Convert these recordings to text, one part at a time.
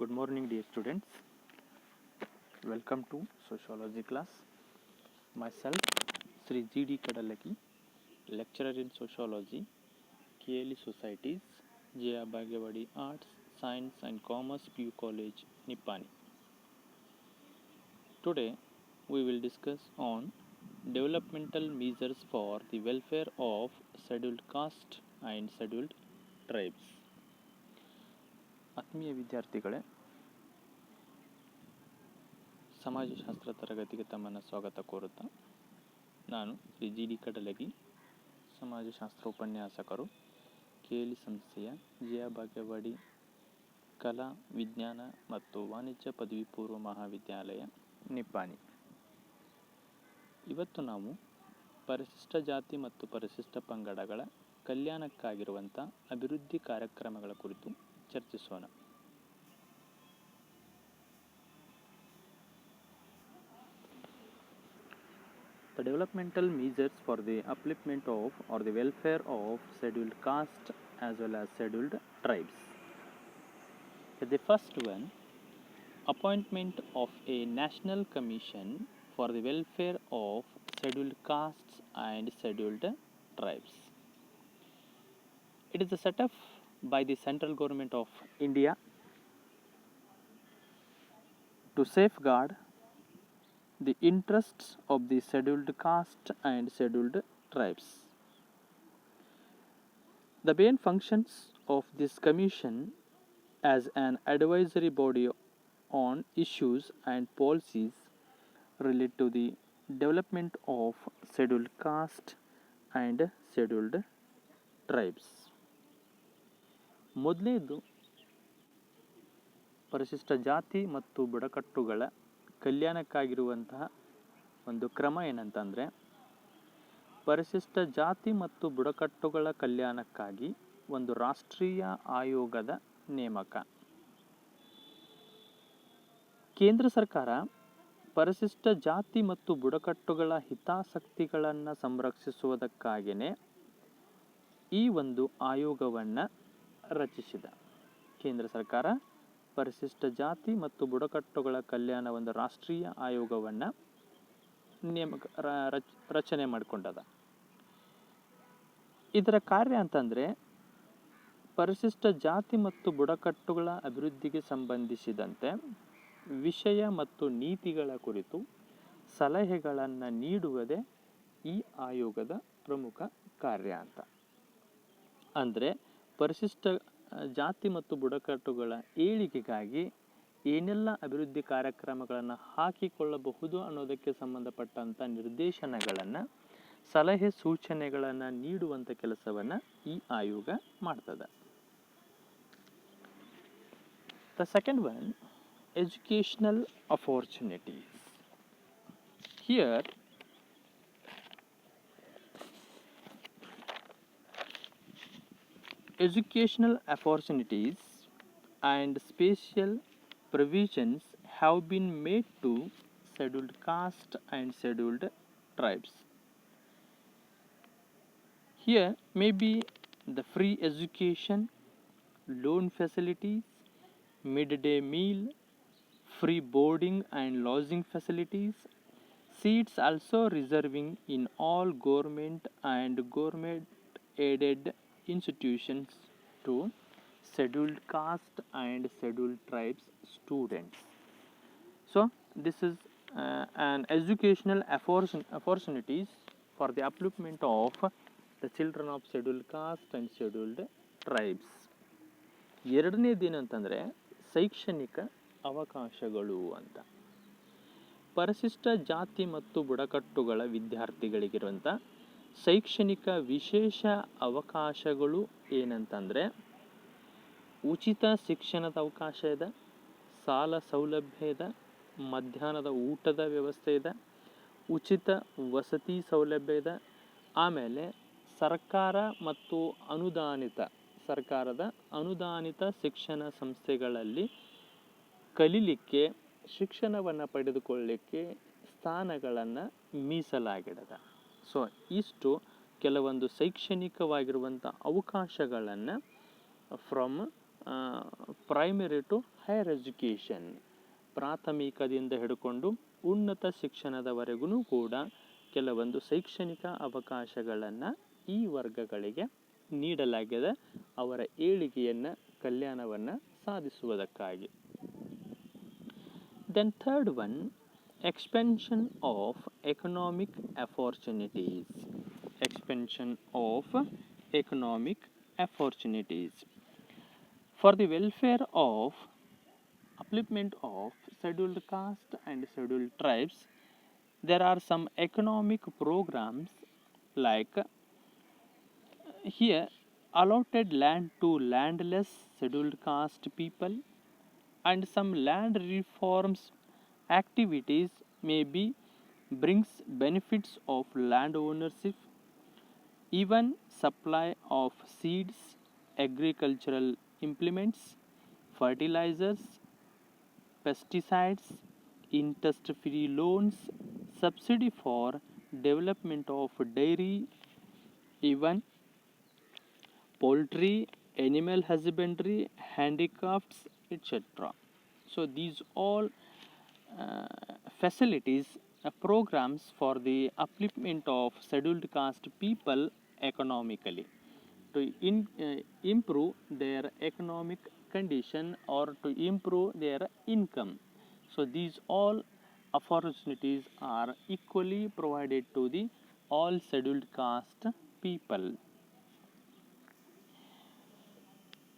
Good morning, dear students. Welcome to sociology class. Myself, Sri G.D. Kadalaki, lecturer in sociology, KLE Societies, J.R. Bhagavadi Arts, Science and Commerce PU College, Nippani. Today, we will discuss on developmental measures for the welfare of scheduled caste and scheduled tribes. ಆತ್ಮೀಯ ವಿದ್ಯಾರ್ಥಿಗಳೇ, ಸಮಾಜಶಾಸ್ತ್ರ ತರಗತಿಗೆ ತಮ್ಮನ್ನು ಸ್ವಾಗತ ಕೋರುತ್ತಾ ನಾನು Shri G D ಕಡಲಗಿ, ಸಮಾಜಶಾಸ್ತ್ರ ಉಪನ್ಯಾಸಕರು, KLE ಸಂಸ್ಥೆಯ ಜಯ ಭಾಗ್ಯವಾಡಿ ಕಲಾ ವಿಜ್ಞಾನ ಮತ್ತು ವಾಣಿಜ್ಯ ಪದವಿ ಪೂರ್ವ ಮಹಾವಿದ್ಯಾಲಯ ನಿಪ್ಪಾಣಿ. ಇವತ್ತು ನಾವು ಪರಿಶಿಷ್ಟ ಜಾತಿ ಮತ್ತು ಪರಿಶಿಷ್ಟ ಪಂಗಡಗಳ ಕಲ್ಯಾಣಕ್ಕಾಗಿರುವಂಥ ಅಭಿವೃದ್ಧಿ ಕಾರ್ಯಕ್ರಮಗಳ ಕುರಿತು ಚರ್ಚಿಸೋಣ. The developmental measures for the upliftment of or the welfare of scheduled caste as well as scheduled tribes. The first one, appointment of a national commission for the welfare of scheduled castes and scheduled tribes. It is set up by the central government of India to safeguard the interests of the scheduled caste and scheduled tribes. The main functions of this commission as an advisory body on issues and policies related to the development of scheduled caste and scheduled tribes. ಮೊದಲನೇದು ಪರಿಶಿಷ್ಟ ಜಾತಿ ಮತ್ತು ಬುಡಕಟ್ಟುಗಳ ಕಲ್ಯಾಣಕ್ಕಾಗಿರುವಂತಹ ಒಂದು ಕ್ರಮ ಏನಂತಂದರೆ, ಪರಿಶಿಷ್ಟ ಜಾತಿ ಮತ್ತು ಬುಡಕಟ್ಟುಗಳ ಕಲ್ಯಾಣಕ್ಕಾಗಿ ಒಂದು ರಾಷ್ಟ್ರೀಯ ಆಯೋಗದ ನೇಮಕ. ಕೇಂದ್ರ ಸರ್ಕಾರ ಪರಿಶಿಷ್ಟ ಜಾತಿ ಮತ್ತು ಬುಡಕಟ್ಟುಗಳ ಹಿತಾಸಕ್ತಿಗಳನ್ನು ಸಂರಕ್ಷಿಸುವುದಕ್ಕಾಗಿಯೇ ಈ ಒಂದು ಆಯೋಗವನ್ನು ರಚಿಸಿದ. ಕೇಂದ್ರ ಸರ್ಕಾರ ಪರಿಶಿಷ್ಟ ಜಾತಿ ಮತ್ತು ಬುಡಕಟ್ಟುಗಳ ಕಲ್ಯಾಣ ಒಂದು ರಾಷ್ಟ್ರೀಯ ಆಯೋಗವನ್ನು ರಚನೆ ಮಾಡಿಕೊಂಡದ. ಇದರ ಕಾರ್ಯ ಅಂತಂದರೆ, ಪರಿಶಿಷ್ಟ ಜಾತಿ ಮತ್ತು ಬುಡಕಟ್ಟುಗಳ ಅಭಿವೃದ್ಧಿಗೆ ಸಂಬಂಧಿಸಿದಂತೆ ವಿಷಯ ಮತ್ತು ನೀತಿಗಳ ಕುರಿತು ಸಲಹೆಗಳನ್ನು ನೀಡುವುದೇ ಈ ಆಯೋಗದ ಪ್ರಮುಖ ಕಾರ್ಯ ಅಂತ. ಅಂದರೆ ಪರಿಶಿಷ್ಟ ಜಾತಿ ಮತ್ತು ಬುಡಕಟ್ಟುಗಳ ಏಳಿಗೆಗಾಗಿ ಏನೆಲ್ಲ ಅಭಿವೃದ್ಧಿ ಕಾರ್ಯಕ್ರಮಗಳನ್ನು ಹಾಕಿಕೊಳ್ಳಬಹುದು ಅನ್ನೋದಕ್ಕೆ ಸಂಬಂಧಪಟ್ಟಂಥ ನಿರ್ದೇಶನಗಳನ್ನು, ಸಲಹೆ ಸೂಚನೆಗಳನ್ನು ನೀಡುವಂಥ ಕೆಲಸವನ್ನು ಈ ಆಯೋಗ ಮಾಡ್ತದೆ. The second one, educational opportunities. Here educational opportunities and special provisions have been made to scheduled caste and scheduled tribes. Here may be the free education, loan facilities, midday meal, free boarding and lodging facilities, seats also reserving in all government and government aided institutions to scheduled caste and scheduled tribes students. So this is an educational opportunities for the upliftment of the children of scheduled caste and scheduled tribes. ಎರಡನೇದೇನಂತಂದರೆ ಶೈಕ್ಷಣಿಕ ಅವಕಾಶಗಳು ಅಂತ. ಪರಿಶಿಷ್ಟ ಜಾತಿ ಮತ್ತು ಬುಡಕಟ್ಟುಗಳ ವಿದ್ಯಾರ್ಥಿಗಳಿಗಿರುವಂಥ ಶೈಕ್ಷಣಿಕ ವಿಶೇಷ ಅವಕಾಶಗಳು ಏನಂತಂದರೆ, ಉಚಿತ ಶಿಕ್ಷಣದ ಅವಕಾಶ ಇದೆ, ಸಾಲ ಸೌಲಭ್ಯ ಇದೆ, ಮಧ್ಯಾಹ್ನದ ಊಟದ ವ್ಯವಸ್ಥೆ ಇದೆ, ಉಚಿತ ವಸತಿ ಸೌಲಭ್ಯ ಇದೆ, ಆಮೇಲೆ ಸರ್ಕಾರದ ಅನುದಾನಿತ ಶಿಕ್ಷಣ ಸಂಸ್ಥೆಗಳಲ್ಲಿ ಕಲೀಲಿಕ್ಕೆ, ಶಿಕ್ಷಣವನ್ನು ಪಡೆದುಕೊಳ್ಳಲಿಕ್ಕೆ ಸ್ಥಾನಗಳನ್ನು ಮೀಸಲಾಗಿಡದ. ಸೊ ಇಷ್ಟು ಕೆಲವೊಂದು ಶೈಕ್ಷಣಿಕವಾಗಿರುವಂಥ ಅವಕಾಶಗಳನ್ನು ಪ್ರೈಮರಿ ಟು ಹೈಯರ್ ಎಜುಕೇಷನ್, ಪ್ರಾಥಮಿಕದಿಂದ ಹಿಡ್ಕೊಂಡು ಉನ್ನತ ಶಿಕ್ಷಣದವರೆಗೂ ಕೂಡ ಕೆಲವೊಂದು ಶೈಕ್ಷಣಿಕ ಅವಕಾಶಗಳನ್ನು ಈ ವರ್ಗಗಳಿಗೆ ನೀಡಲಾಗಿದೆ, ಅವರ ಏಳಿಗೆಯನ್ನು, ಕಲ್ಯಾಣವನ್ನು ಸಾಧಿಸುವುದಕ್ಕಾಗಿ. Then third one, expansion of economic opportunities. Expansion of economic opportunities. For the welfare of upliftment of scheduled caste and scheduled tribes, there are some economic programs like here allotted land to landless scheduled caste people, and some land reforms activities may be brings benefits of land ownership, even supply of seeds, agricultural implements, fertilizers, pesticides, interest-free loans, subsidy for development of dairy, even poultry, animal husbandry, handicrafts, etc. So these all facilities, programs for the upliftment of scheduled caste people economically, to improve their economic condition or to improve their income. So these all opportunities are equally provided to the all scheduled caste people.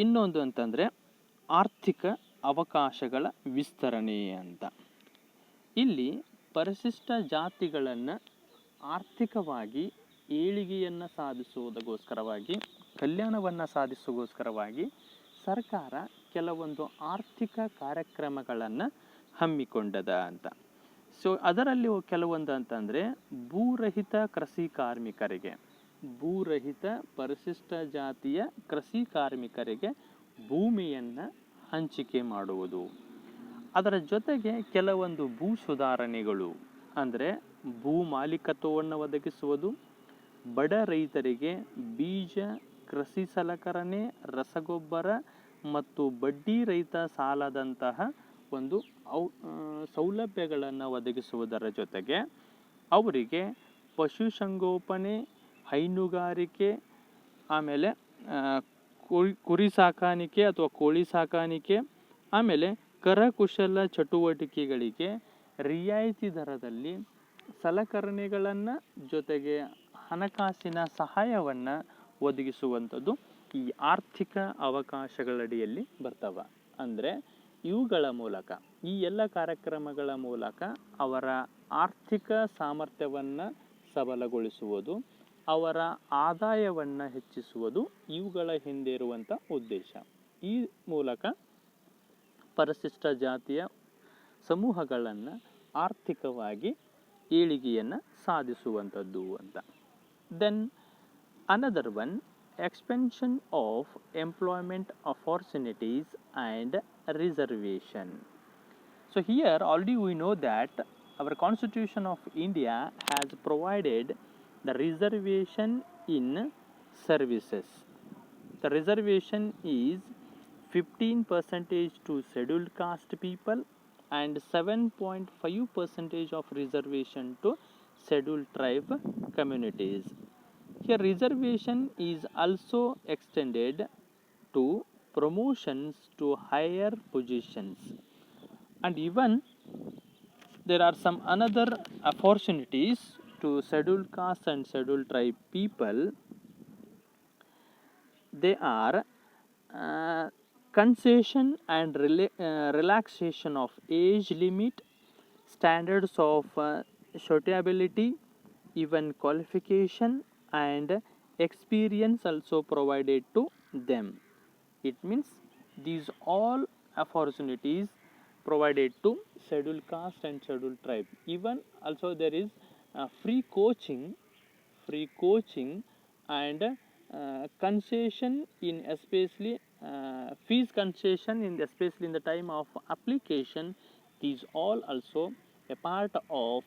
ಇನ್ನೊಂದು ಅಂತಂದರೆ ಆರ್ಥಿಕ ಅವಕಾಶಗಳ ವಿಸ್ತರಣೆ ಅಂತ. ಇಲ್ಲಿ ಪರಿಶಿಷ್ಟ ಜಾತಿಗಳನ್ನು ಆರ್ಥಿಕವಾಗಿ ಏಳಿಗೆಯನ್ನು ಸಾಧಿಸುವುದಕ್ಕೋಸ್ಕರವಾಗಿ, ಕಲ್ಯಾಣವನ್ನು ಸಾಧಿಸುವುದಕ್ಕೋಸ್ಕರವಾಗಿ ಸರ್ಕಾರ ಕೆಲವೊಂದು ಆರ್ಥಿಕ ಕಾರ್ಯಕ್ರಮಗಳನ್ನು ಹಮ್ಮಿಕೊಂಡದ ಅಂತ. ಸೊ ಅದರಲ್ಲಿ ಕೆಲವೊಂದು ಅಂತಂದರೆ ಭೂರಹಿತ ಕೃಷಿ ಕಾರ್ಮಿಕರಿಗೆ, ಭೂರಹಿತ ಪರಿಶಿಷ್ಟ ಜಾತಿಯ ಕೃಷಿ ಕಾರ್ಮಿಕರಿಗೆ ಭೂಮಿಯನ್ನು ಹಂಚಿಕೆ ಮಾಡುವುದು, ಅದರ ಜೊತೆಗೆ ಕೆಲವೊಂದು ಭೂ ಸುಧಾರಣೆಗಳು ಅಂದರೆ ಭೂ ಮಾಲೀಕತ್ವವನ್ನು ಒದಗಿಸುವುದು, ಬಡ ರೈತರಿಗೆ ಬೀಜ, ಕೃಷಿ ಸಲಕರಣೆ, ರಸಗೊಬ್ಬರ ಮತ್ತು ಬಡ್ಡಿ ರಹಿತ ಸಾಲದಂತಹ ಒಂದು ಸೌಲಭ್ಯಗಳನ್ನು ಒದಗಿಸುವುದರ ಜೊತೆಗೆ ಅವರಿಗೆ ಪಶುಸಂಗೋಪನೆ, ಹೈನುಗಾರಿಕೆ, ಆಮೇಲೆ ಕುರಿ ಸಾಕಾಣಿಕೆ ಅಥವಾ ಕೋಳಿ ಸಾಕಾಣಿಕೆ, ಆಮೇಲೆ ಕರಕುಶಲ ಚಟುವಟಿಕೆಗಳಿಗೆ ರಿಯಾಯಿತಿ ದರದಲ್ಲಿ ಸಲಕರಣೆಗಳನ್ನು ಜೊತೆಗೆ ಹಣಕಾಸಿನ ಸಹಾಯವನ್ನು ಒದಗಿಸುವಂಥದ್ದು ಈ ಆರ್ಥಿಕ ಅವಕಾಶಗಳಡಿಯಲ್ಲಿ ಬರ್ತವೆ. ಅಂದರೆ ಇವುಗಳ ಮೂಲಕ, ಈ ಎಲ್ಲ ಕಾರ್ಯಕ್ರಮಗಳ ಮೂಲಕ ಅವರ ಆರ್ಥಿಕ ಸಾಮರ್ಥ್ಯವನ್ನು ಸಬಲಗೊಳಿಸುವುದು, ಅವರ ಆದಾಯವನ್ನು ಹೆಚ್ಚಿಸುವುದು ಇವುಗಳ ಹಿಂದೆ ಇರುವಂಥ ಉದ್ದೇಶ. ಈ ಮೂಲಕ ಪರಿಶಿಷ್ಟ ಜಾತಿಯ ಸಮೂಹಗಳನ್ನು ಆರ್ಥಿಕವಾಗಿ ಏಳಿಗೆಯನ್ನು ಸಾಧಿಸುವಂಥದ್ದು ಅಂತ. Then another one, expansion of employment opportunities and reservation. So here already we know that our Constitution of India has provided the reservation in services. The reservation is 15% to scheduled caste people and 7.5% of reservation to scheduled tribe communities. Here reservation is also extended to promotions to higher positions, and even there are some another opportunities to scheduled caste and scheduled tribe people. They are concession and relaxation of age limit, standards of suitability, even qualification and experience also provided to them. It means these all opportunities provided to scheduled caste and scheduled tribe. Even also there is free coaching and concession in especially fees concession in especially in the time of application. These all also a part of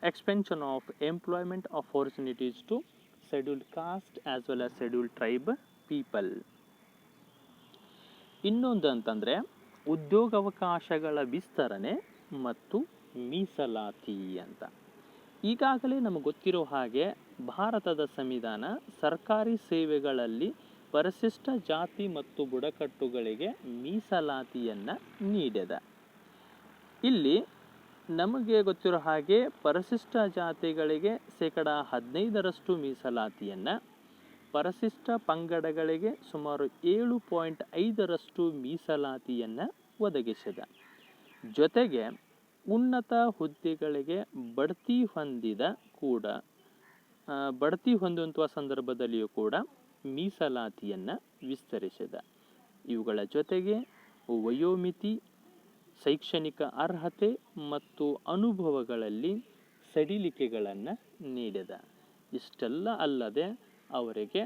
expansion of employment opportunities to scheduled caste as well as scheduled tribe people. ಇನ್ನೊಂದು ಅಂತಂದರೆ ಉದ್ಯೋಗಾವಕಾಶಗಳ ವಿಸ್ತರಣೆ ಮತ್ತು ಮೀಸಲಾತಿ ಅಂತ. ಈಗಾಗಲೇ ನಮಗೆ ಗೊತ್ತಿರೋ ಹಾಗೆ ಭಾರತದ ಸಂವಿಧಾನ ಸರ್ಕಾರಿ ಸೇವೆಗಳಲ್ಲಿ ಪರಿಶಿಷ್ಟ ಜಾತಿ ಮತ್ತು ಬುಡಕಟ್ಟುಗಳಿಗೆ ಮೀಸಲಾತಿಯನ್ನು ನೀಡಿದೆ. ಇಲ್ಲಿ ನಮಗೆ ಗೊತ್ತಿರೋ ಹಾಗೆ ಪರಿಶಿಷ್ಟ ಜಾತಿಗಳಿಗೆ 15% ಮೀಸಲಾತಿಯನ್ನು, ಪರಿಶಿಷ್ಟ ಪಂಗಡಗಳಿಗೆ ಸುಮಾರು 7.5% ಮೀಸಲಾತಿಯನ್ನು ಒದಗಿಸಿದೆ. ಜೊತೆಗೆ ಉನ್ನತ ಹುದ್ದೆಗಳಿಗೆ ಬಡ್ತಿ ಹೊಂದುವಂಥ ಸಂದರ್ಭದಲ್ಲಿಯೂ ಕೂಡ ಮೀಸಲಾತಿಯನ್ನು ವಿಸ್ತರಿಸಿದೆ. ಇವುಗಳ ಜೊತೆಗೆ ವಯೋಮಿತಿ, ಶೈಕ್ಷಣಿಕ ಅರ್ಹತೆ ಮತ್ತು ಅನುಭವಗಳಲ್ಲಿ ಸಡಿಲಿಕೆಗಳನ್ನು ನೀಡಿದೆ. ಇಷ್ಟೆಲ್ಲ ಅಲ್ಲದೆ ಅವರಿಗೆ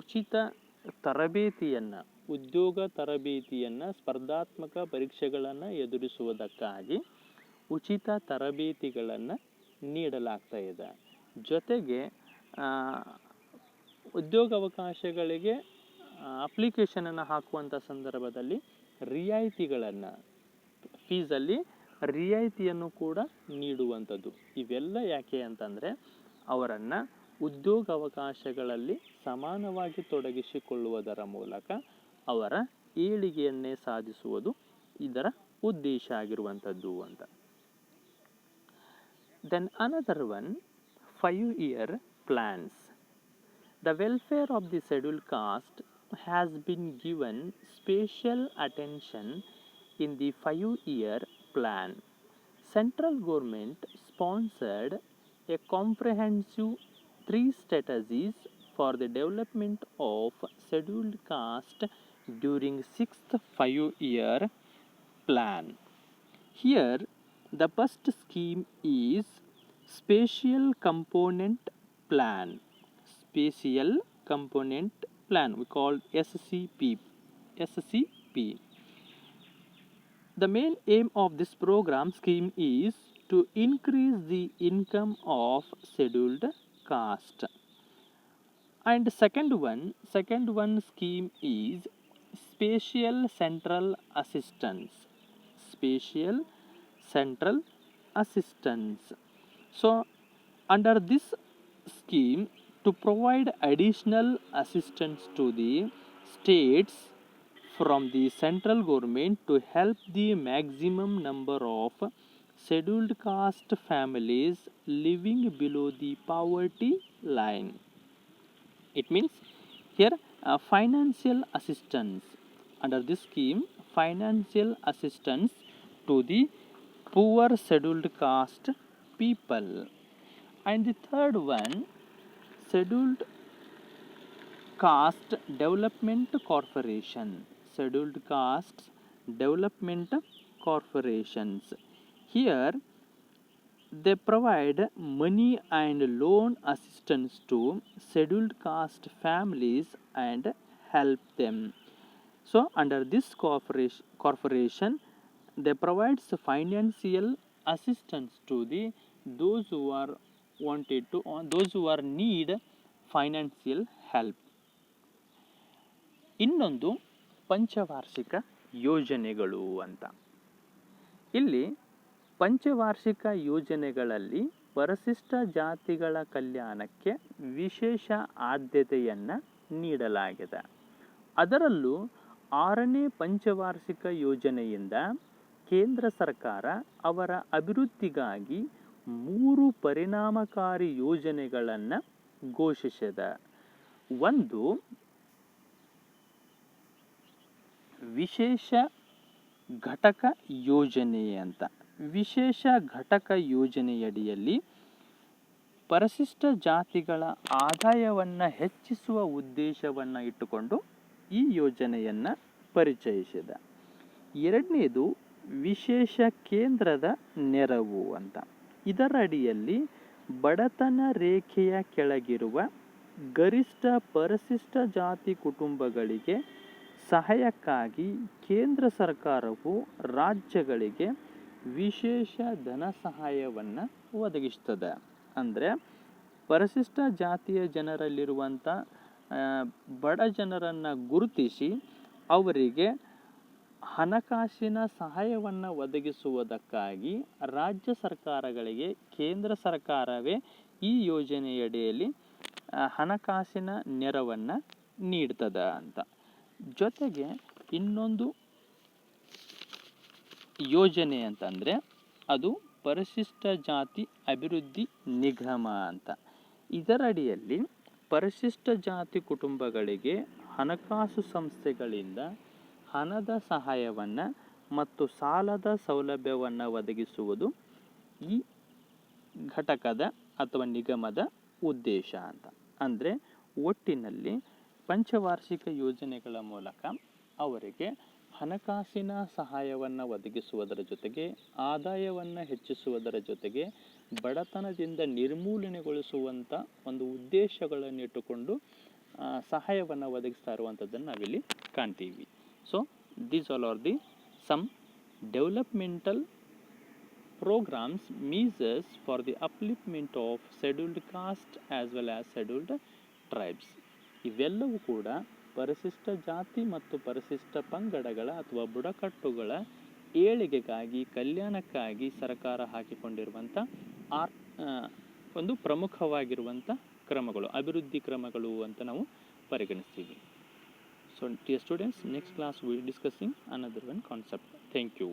ಉಚಿತ ತರಬೇತಿಯನ್ನು, ಉದ್ಯೋಗ ತರಬೇತಿಯನ್ನು, ಸ್ಪರ್ಧಾತ್ಮಕ ಪರೀಕ್ಷೆಗಳನ್ನು ಎದುರಿಸುವುದಕ್ಕಾಗಿ ಉಚಿತ ತರಬೇತಿಗಳನ್ನು ನೀಡಲಾಗ್ತಾ ಇದೆ. ಜೊತೆಗೆ ಉದ್ಯೋಗಾವಕಾಶಗಳಿಗೆ ಅಪ್ಲಿಕೇಶನನ್ನು ಹಾಕುವಂಥ ಸಂದರ್ಭದಲ್ಲಿ ರಿಯಾಯಿತಿಗಳನ್ನು, ಫೀಸಲ್ಲಿ ರಿಯಾಯಿತಿಯನ್ನು ಕೂಡ ನೀಡುವಂಥದ್ದು. ಇವೆಲ್ಲ ಯಾಕೆ ಅಂತಂದರೆ ಅವರನ್ನು ಉದ್ಯೋಗಾವಕಾಶಗಳಲ್ಲಿ ಸಮಾನವಾಗಿ ತೊಡಗಿಸಿಕೊಳ್ಳುವುದರ ಮೂಲಕ ಅವರ ಏಳಿಗೆಯನ್ನೇ ಸಾಧಿಸುವುದು ಇದರ ಉದ್ದೇಶ ಆಗಿರುವಂಥದ್ದು ಅಂತ. Then another one, 5-year plans. The welfare of the scheduled caste has been given special attention in the 5-year plan. Central government sponsored a comprehensive 3 strategies for the development of scheduled caste during 6th 5-year plan. Here the first scheme is Spatial Component Plan. Spatial Component Plan, we call SCP. The main aim of this program scheme is to increase the income of scheduled caste. And second one scheme is Spatial Central Assistance. Spatial Central Assistance. So under this scheme, to provide additional assistance to the states from the central government to help the maximum number of scheduled caste families living below the poverty line. It means here financial assistance. Under this scheme, financial assistance to the poor scheduled caste people. And the third one, Scheduled Caste Development Corporation. Scheduled Caste Development Corporations. Here they provide money and loan assistance to scheduled caste families and help them. So under this corporation they provide financial assistance to those who are need financial help. ಇನ್ನೊಂದು ಪಂಚವಾರ್ಷಿಕ ಯೋಜನೆಗಳು ಅಂತ. ಇಲ್ಲಿ ಪಂಚವಾರ್ಷಿಕ ಯೋಜನೆಗಳಲ್ಲಿ ಪರಿಶಿಷ್ಟ ಜಾತಿಗಳ ಕಲ್ಯಾಣಕ್ಕೆ ವಿಶೇಷ ಆದ್ಯತೆಯನ್ನು ನೀಡಲಾಗಿದೆ. ಅದರಲ್ಲೂ 6ನೇ ಪಂಚವಾರ್ಷಿಕ ಯೋಜನೆಯಿಂದ ಕೇಂದ್ರ ಸರ್ಕಾರ ಅವರ ಅಭಿವೃದ್ಧಿಗಾಗಿ 3 ಪರಿಣಾಮಕಾರಿ ಯೋಜನೆಗಳನ್ನು ಘೋಷಿಸಿದೆ. ಒಂದು ವಿಶೇಷ ಘಟಕ ಯೋಜನೆ ಅಂತ. ವಿಶೇಷ ಘಟಕ ಯೋಜನೆಯಡಿಯಲ್ಲಿ ಪರಿಶಿಷ್ಟ ಜಾತಿಗಳ ಆದಾಯವನ್ನು ಹೆಚ್ಚಿಸುವ ಉದ್ದೇಶವನ್ನು ಇಟ್ಟುಕೊಂಡು ಈ ಯೋಜನೆಯನ್ನು ಪರಿಚಯಿಸಿದೆ. ಎರಡನೇದು ವಿಶೇಷ ಕೇಂದ್ರದ ನೆರವು ಅಂತ. ಇದರ ಅಡಿಯಲ್ಲಿ ಬಡತನ ರೇಖೆಯ ಕೆಳಗಿರುವ ಗರಿಷ್ಠ ಪರಿಶಿಷ್ಟ ಜಾತಿ ಕುಟುಂಬಗಳಿಗೆ ಸಹಾಯಕ್ಕಾಗಿ ಕೇಂದ್ರ ಸರ್ಕಾರವು ರಾಜ್ಯಗಳಿಗೆ ವಿಶೇಷ ಧನ ಸಹಾಯವನ್ನು ಒದಗಿಸ್ತದೆ. ಅಂದರೆ ಪರಿಶಿಷ್ಟ ಜಾತಿಯ ಜನರಲ್ಲಿರುವಂಥ ಬಡ ಜನರನ್ನು ಗುರುತಿಸಿ ಅವರಿಗೆ ಹಣಕಾಸಿನ ಸಹಾಯವನ್ನು ಒದಗಿಸುವುದಕ್ಕಾಗಿ ರಾಜ್ಯ ಸರ್ಕಾರಗಳಿಗೆ ಕೇಂದ್ರ ಸರ್ಕಾರವೇ ಈ ಯೋಜನೆಯಡಿಯಲ್ಲಿ ಹಣಕಾಸಿನ ನೆರವನ್ನು ನೀಡ್ತದ ಅಂತ. ಜೊತೆಗೆ ಇನ್ನೊಂದು ಯೋಜನೆ ಅಂತಂದರೆ ಅದು ಪರಿಶಿಷ್ಟ ಜಾತಿ ಅಭಿವೃದ್ಧಿ ನಿಗಮ ಅಂತ. ಇದರಡಿಯಲ್ಲಿ ಪರಿಶಿಷ್ಟ ಜಾತಿ ಕುಟುಂಬಗಳಿಗೆ ಹಣಕಾಸು ಸಂಸ್ಥೆಗಳಿಂದ ಹಣದ ಸಹಾಯವನ್ನು ಮತ್ತು ಸಾಲದ ಸೌಲಭ್ಯವನ್ನು ಒದಗಿಸುವುದು ಈ ಘಟಕದ ಅಥವಾ ನಿಗಮದ ಉದ್ದೇಶ ಅಂತ. ಅಂದರೆ ಒಟ್ಟಿನಲ್ಲಿ ಪಂಚವಾರ್ಷಿಕ ಯೋಜನೆಗಳ ಮೂಲಕ ಅವರಿಗೆ ಹಣಕಾಸಿನ ಸಹಾಯವನ್ನು ಒದಗಿಸುವುದರ ಜೊತೆಗೆ ಆದಾಯವನ್ನು ಹೆಚ್ಚಿಸುವುದರ ಜೊತೆಗೆ ಬಡತನದಿಂದ ನಿರ್ಮೂಲನೆಗೊಳಿಸುವಂಥ ಒಂದು ಉದ್ದೇಶಗಳನ್ನಿಟ್ಟುಕೊಂಡು ಸಹಾಯವನ್ನು ಒದಗಿಸ್ತಾ ಇರುವಂಥದ್ದನ್ನು ನಾವಿಲ್ಲಿ ಕಾಣ್ತೀವಿ. So these all are the some developmental programs measures for the upliftment of scheduled caste as well as scheduled tribes. ಇವೆಲ್ಲವೂ ಕೂಡ ಪರಿಶಿಷ್ಟ ಜಾತಿ ಮತ್ತು ಪರಿಶಿಷ್ಟ ಪಂಗಡಗಳ ಅಥವಾ ಬುಡಕಟ್ಟುಗಳ ಏಳಿಗೆಗಾಗಿ ಕಲ್ಯಾಣಕ್ಕಾಗಿ ಸರ್ಕಾರ ಹಾಕಿಕೊಂಡಿರುವಂಥ ಒಂದು ಪ್ರಮುಖವಾಗಿರುವಂಥ ಕ್ರಮಗಳು, ಅಭಿವೃದ್ಧಿ ಕ್ರಮಗಳು ಅಂತ ನಾವು ಪರಿಗಣಿಸ್ತೀವಿ. So dear students, next class we will be discussing another one concept. Thank you.